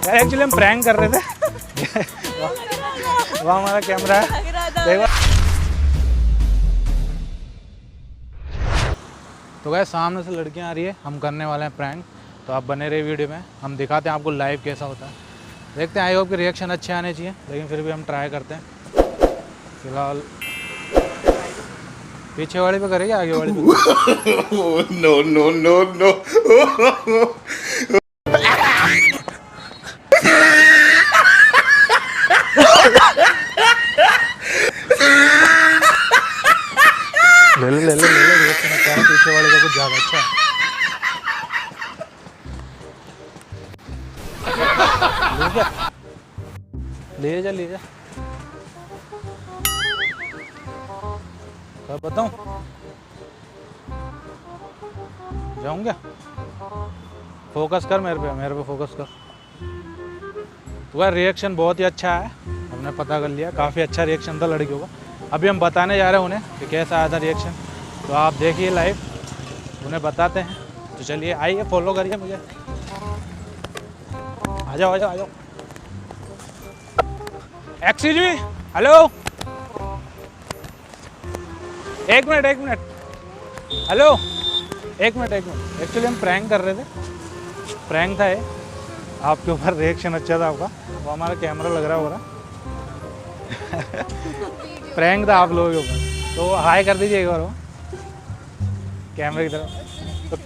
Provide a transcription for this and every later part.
यार एक्चुअली हम प्रैंक कर रहे थे। वहाँ हमारा कैमरा है, देखो। तो गाइस सामने से लड़कियां आ रही है, हम करने वाले हैं प्रैंक। तो आप बने रहिए वीडियो में, हम दिखाते हैं आपको लाइव कैसा होता है। देखते हैं, आई होप कि रिएक्शन अच्छे आने चाहिए, लेकिन फिर भी हम ट्राई करते हैं। फिलहाल पीछे वाली पे करेंगे, आगे वाली पे? No no no no. ले ले रिएक्शन अच्छा है, पीछे वाले का कुछ ज़्यादा अच्छा है। ले जा कब बताऊं, जाऊं क्या? फोकस कर मेरे पे फोकस कर। तो यार रिएक्शन बहुत ही अच्छा है, हमने पता कर लिया, काफ़ी अच्छा रिएक्शन था लड़कियों का। अभी हम बताने जा रहे हैं उन्हें कि कैसा आया था रिएक्शन। तो आप देखिए लाइव, उन्हें बताते हैं। तो चलिए आइए, फॉलो करिए मुझे। आ जाओ। एक्सक्यूज मी, हेलो, एक मिनट, हेलो, एक मिनट। एक्चुअली हम प्रैंक कर रहे थे, प्रैंक था ये। आपके ऊपर रिएक्शन अच्छा था आपका, वो हमारा कैमरा लग रहा होगा। प्रैंक था आप लोगों के ऊपर, तो हाई कर दीजिए एक बार वो कैमरे की तरफ। तो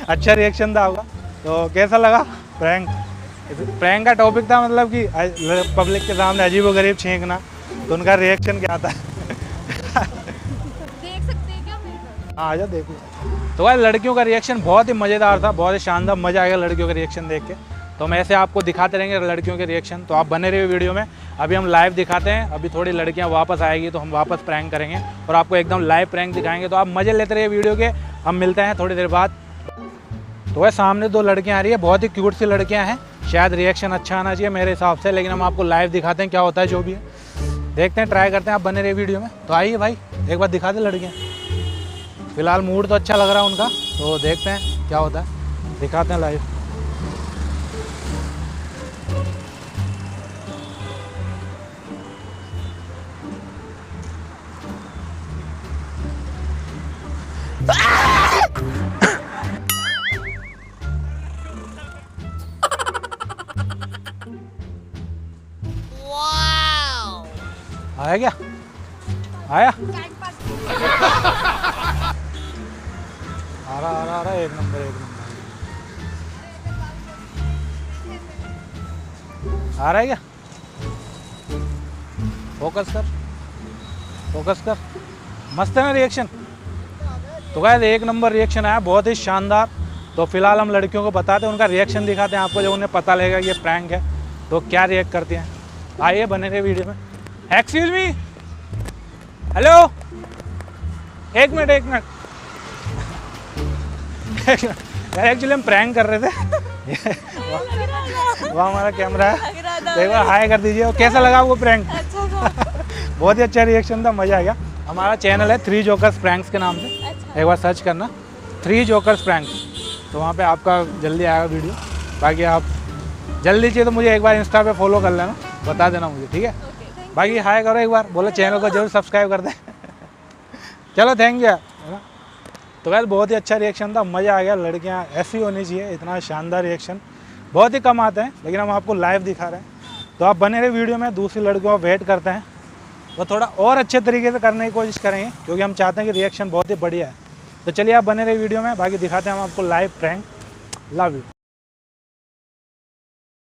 अच्छा रिएक्शन था आपका, तो कैसा लगा प्रैंक? प्रैंक का टॉपिक था मतलब कि पब्लिक के सामने अजीबोगरीब छींकना, तो उनका रिएक्शन क्या था? देख सकते हैं क्या मेरे साथ? हाँ, आ जाओ देखो। तो भाई लड़कियों का रिएक्शन बहुत ही मज़ेदार था, बहुत ही शानदार, मज़ा आएगा लड़कियों का रिएक्शन देख के। तो हम ऐसे आपको दिखाते रहेंगे लड़कियों के रिएक्शन, तो आप बने रहिए वीडियो में। अभी हम लाइव दिखाते हैं, अभी थोड़ी लड़कियां वापस आएगी तो हम वापस प्रैंक करेंगे और आपको एकदम लाइव प्रैंक दिखाएंगे। तो आप मज़े लेते रहिए वीडियो के, हम मिलते हैं थोड़ी देर बाद। तो वह सामने दो लड़कियाँ आ रही है, बहुत ही क्यूट सी लड़कियाँ हैं, शायद रिएक्शन अच्छा आना चाहिए मेरे हिसाब से, लेकिन हम आपको लाइव दिखाते हैं क्या होता है, जो भी है देखते हैं, ट्राई करते हैं। आप बने रहिए वीडियो में। तो आइए भाई, एक बार दिखा दे लड़कियाँ। फिलहाल मूड तो अच्छा लग रहा है उनका, तो देखते हैं क्या होता है, दिखाते हैं लाइव। आया क्या? आया? आ रहा, एक नंबर। आ रहा है क्या? फोकस कर। मस्त है ना रिएक्शन? तो गाइस एक नंबर रिएक्शन आया, बहुत ही शानदार। तो फिलहाल हम लड़कियों को बताते हैं, उनका रिएक्शन दिखाते हैं आपको, जब उन्हें पता लगेगा कि ये प्रैंक है तो क्या रिएक्ट करती हैं। आइए बने रहिए वीडियो में। एक्सक्यूज मी, हेलो, एक मिनट। एक्चुअली हम प्रैंक कर रहे थे। वहाँ हमारा कैमरा है, एक बार हाई कर दीजिए। कैसा लगा आपको प्रैंक? बहुत ही अच्छा रिएक्शन था, मज़ा आ गया। हमारा चैनल है 3 जोकर्स प्रैंक्स के नाम से, एक बार सर्च करना 3 जोकर्स प्रैंक्स, तो वहाँ पे आपका जल्दी आएगा वीडियो। बाकी आप जल्दी चाहिए तो मुझे एक बार इंस्टा पे फॉलो कर लेना, बता देना मुझे, ठीक है? बाकी हाई करो एक बार, बोलो चैनल को जरूर सब्सक्राइब कर दें। चलो थैंक यू। तो वैसे बहुत ही अच्छा रिएक्शन था, मज़ा आ गया। लड़कियां ऐसी होनी चाहिए, इतना शानदार रिएक्शन बहुत ही कम आते हैं, लेकिन हम आपको लाइव दिखा रहे हैं। तो आप बने रहे वीडियो में, दूसरी लड़कियों को वेट करते हैं, वो थोड़ा और अच्छे तरीके से करने की कोशिश करेंगे, क्योंकि हम चाहते हैं कि रिएक्शन बहुत ही बढ़िया है। तो चलिए आप बने रहे वीडियो में, बाकी दिखाते हैं हम आपको लाइव प्रैंक। Love you.